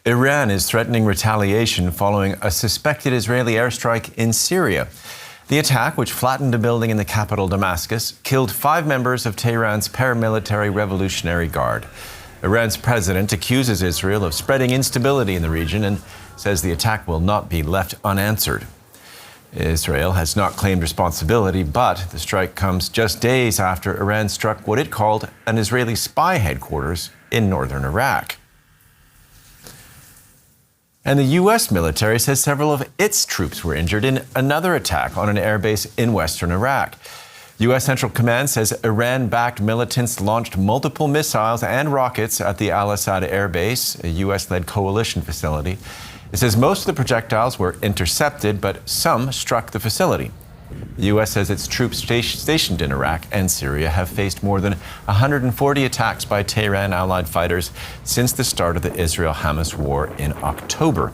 Iran is threatening retaliation following a suspected Israeli airstrike in Syria. The attack, which flattened a building in the capital Damascus, killed 5 members of Tehran's paramilitary Revolutionary Guard. Iran's president accuses Israel of spreading instability in the region and says the attack will not be left unanswered. Israel has not claimed responsibility, but the strike comes just days after Iran struck what it called an Israeli spy headquarters in northern Iraq. And the U.S. military says several of its troops were injured in another attack on an airbase in western Iraq. U.S. Central Command says Iran-backed militants launched multiple missiles and rockets at the Al-Assad Air Base, a U.S.-led coalition facility. It says most of the projectiles were intercepted, but some struck the facility. The U.S. says its troops stationed in Iraq and Syria have faced more than 140 attacks by Tehran allied fighters since the start of the Israel-Hamas war in October.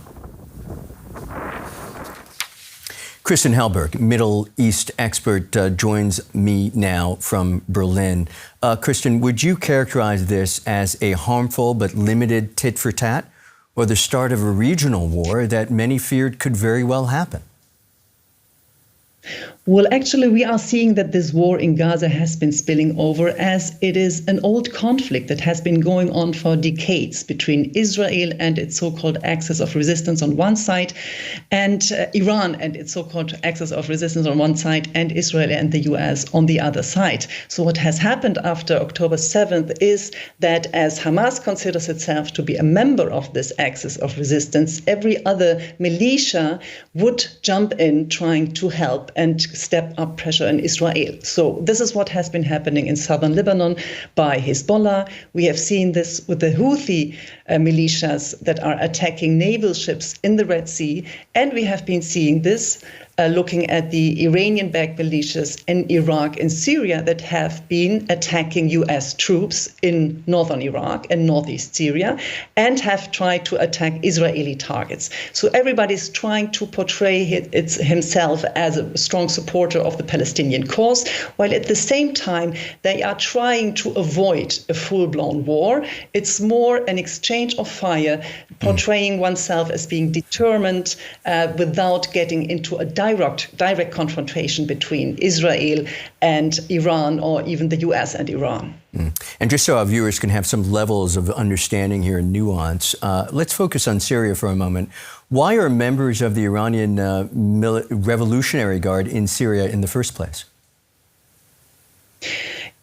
Kristen Hellberg, Middle East expert, joins me now from Berlin. Kristen, would you characterize this as a harmful but limited tit-for-tat, or the start of a regional war that many feared could very well happen? Well, actually, we are seeing that this war in Gaza has been spilling over, as it is an old conflict that has been going on for decades between Israel and its so-called axis of resistance on one side, and Iran and its so-called axis of resistance on one side, and Israel and the US on the other side. So what has happened after October 7th is that as Hamas considers itself to be a member of this axis of resistance, every other militia would jump in trying to help and step up pressure in Israel. So this is what has been happening in southern Lebanon by HEZBOLLAH. We have seen this with the Houthi militias that are attacking naval ships in the Red Sea. And we have been seeing this looking at the Iranian-backed militias in Iraq and Syria that have been attacking US troops in northern Iraq and northeast Syria and have tried to attack Israeli targets. So everybody's trying to portray himself as a strong supporter of the Palestinian cause, while at the same time they are trying to avoid a full-blown war. It's more an exchange of fire, portraying oneself as being determined without getting into a direct confrontation between Israel and Iran, or even the US and Iran. And just so our viewers can have some levels of understanding here and nuance, let's focus on Syria for a moment. Why are members of the Iranian Revolutionary Guard in Syria in the first place?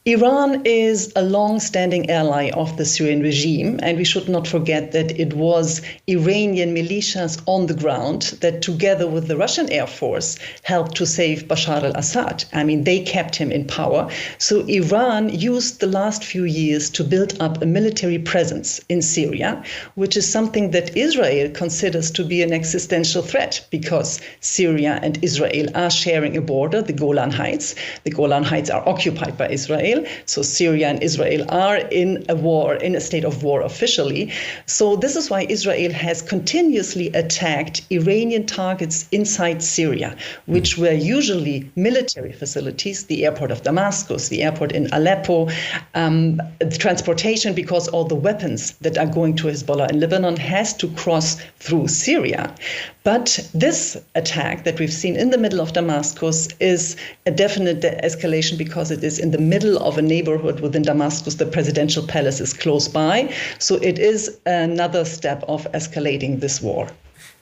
Iran is a long-standing ally of the Syrian regime, and we should not forget that it was Iranian militias on the ground that, together with the Russian Air Force, helped to save Bashar al-Assad. I mean, they kept him in power. So Iran used the last few years to build up a military presence in Syria, which is something that Israel considers to be an existential threat, because Syria and Israel are sharing a border, the Golan Heights. The Golan Heights are occupied by Israel. So Syria and Israel are in a war, in a state of war officially. So this is why Israel has continuously attacked Iranian targets inside Syria, which were usually military facilities, the airport of Damascus, the airport in Aleppo, the transportation, because all the weapons that are going to HEZBOLLAH in Lebanon has to cross through Syria. But this attack that we've seen in the middle of Damascus is a definite escalation, because it is in the middle of a neighborhood within Damascus. The presidential palace is close by. So it is another step of escalating this war.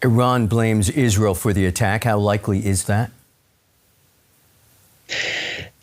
Iran blames Israel for the attack. How likely is that?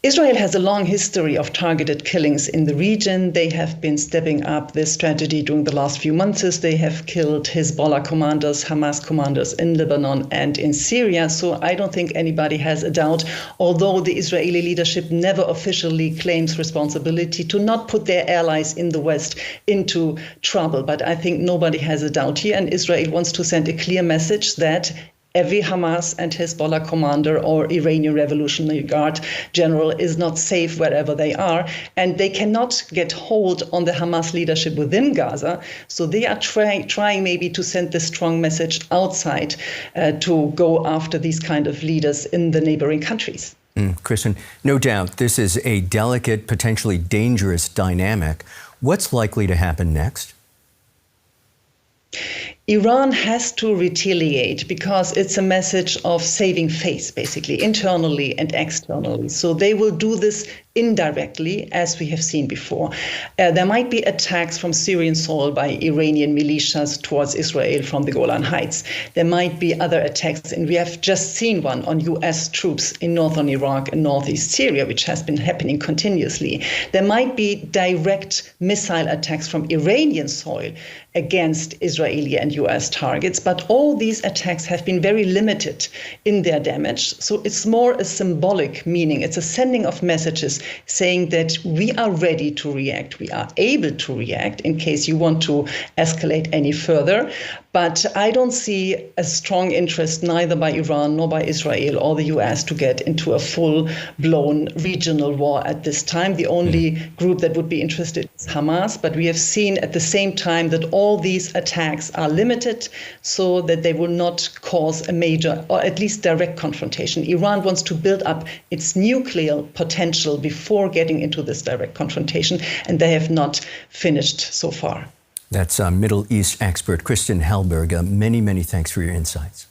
Israel has a long history of targeted killings in the region. They have been stepping up this strategy during the last few months. They have killed HEZBOLLAH commanders, Hamas commanders in Lebanon and in Syria. So I don't think anybody has a doubt, although the Israeli leadership never officially claims responsibility, to not put their allies in the West into trouble. But I think nobody has a doubt here. And Israel wants to send a clear message that every Hamas and HEZBOLLAH commander or Iranian Revolutionary Guard general is not safe wherever they are, and they cannot get hold on the Hamas leadership within Gaza. So they are trying maybe to send this strong message outside to go after these kind of leaders in the neighboring countries. Kristen, no doubt this is a delicate, potentially dangerous dynamic. What's likely to happen next? Iran has to retaliate because it's a message of saving face, basically, internally and externally. So they will do this indirectly, as we have seen before. There might be attacks from Syrian soil by Iranian militias towards Israel from the Golan Heights. There might be other attacks, and we have just seen one on US troops in northern Iraq and northeast Syria, which has been happening continuously. There might be direct missile attacks from Iranian soil against Israeli and US targets, but all these attacks have been very limited in their damage. So it's more a symbolic meaning. It's a sending of messages saying that we are ready to react. We are able to react in case you want to escalate any further. But I don't see a strong interest neither by Iran nor by Israel or the US to get into a full-blown regional war at this time. The only group that would be interested is Hamas. But we have seen at the same time that all these attacks are limited so that they will not cause a major or at least direct confrontation. Iran wants to build up its nuclear potential before getting into this direct confrontation, and they have not finished so far. That's Middle East expert Kristen Hellberg. Many, many thanks for your insights.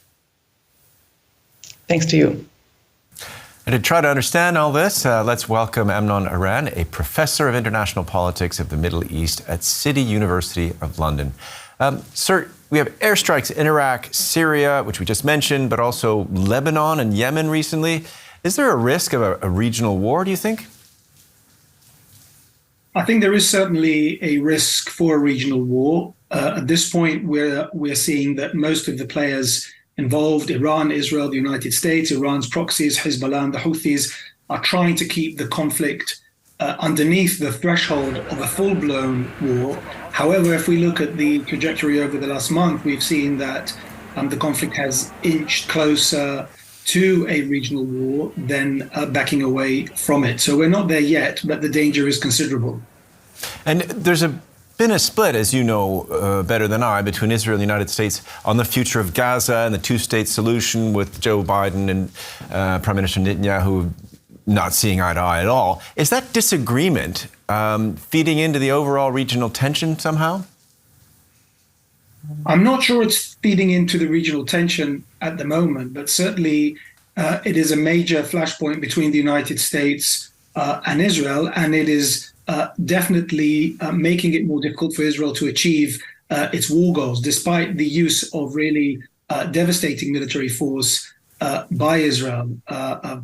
Thanks to you. And to try to understand all this, let's welcome Amnon Aran, a professor of international politics of the Middle East at City University of London. Sir, we have airstrikes in Iraq, Syria, which we just mentioned, but also Lebanon and Yemen recently. Is there a risk of a regional war, do you think? I think there is certainly a risk for a regional war. At this point, we're seeing that most of the players involved, Iran, Israel, the United States, Iran's proxies, HEZBOLLAH and the HOUTIS, are trying to keep the conflict underneath the threshold of a full-blown war. However, if we look at the trajectory over the last month, we've seen that the conflict has inched closer to a regional war than backing away from it. So we're not there yet, but the danger is considerable. And there's been a split, as you know better than I, between Israel and the United States on the future of Gaza and the two-state solution, with Joe Biden and Prime Minister Netanyahu not seeing eye to eye at all. Is that disagreement feeding into the overall regional tension somehow? I'm not sure it's feeding into the regional tension at the moment, but certainly it is a major flashpoint between the United States and Israel, and it is definitely making it more difficult for Israel to achieve its war goals, despite the use of really devastating military force by Israel,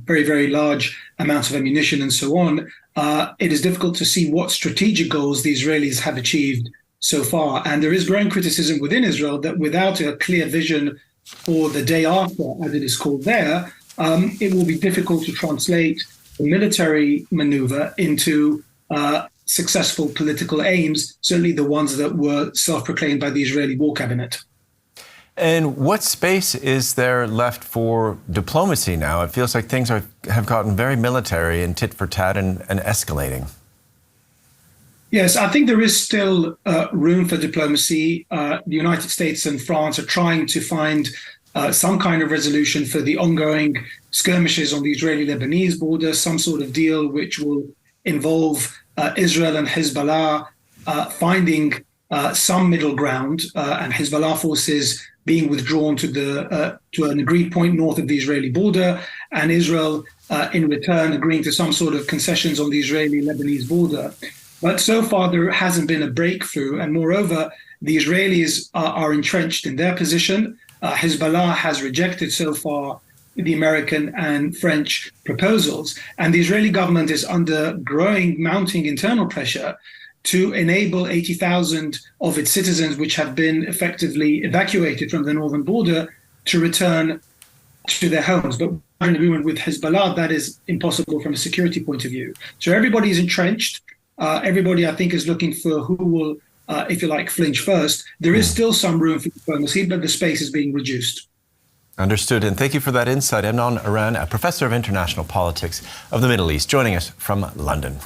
very, very large amounts of ammunition and so on. It is difficult to see what strategic goals the Israelis have achieved so far. And there is growing criticism within Israel that without a clear vision for the day after, as it is called there, it will be difficult to translate the military maneuver into successful political aims, certainly the ones that were self-proclaimed by the Israeli war cabinet. And what space is there left for diplomacy now? It feels like things have gotten very military and tit for tat and escalating. Yes, I think there is still room for diplomacy. The United States and France are trying to find some kind of resolution for the ongoing skirmishes on the Israeli-Lebanese border, some sort of deal which will involve Israel and HEZBOLLAH finding some middle ground, and HEZBOLLAH forces being withdrawn to an agreed point north of the Israeli border, and Israel in return agreeing to some sort of concessions on the Israeli-Lebanese border. But so far there hasn't been a breakthrough, and moreover, the Israelis are entrenched in their position. HEZBOLLAH has rejected so far the American and French proposals, and the Israeli government is under growing, mounting internal pressure to enable 80,000 of its citizens, which have been effectively evacuated from the northern border, to return to their homes. But an agreement with HEZBOLLAH, that is impossible from a security point of view. So everybody is entrenched. Everybody, I think, is looking for who will, if you like, flinch first. There is still some room for diplomacy, but the space is being reduced. Understood. And thank you for that insight. Amnon Aran, a professor of international politics of the Middle East, joining us from London.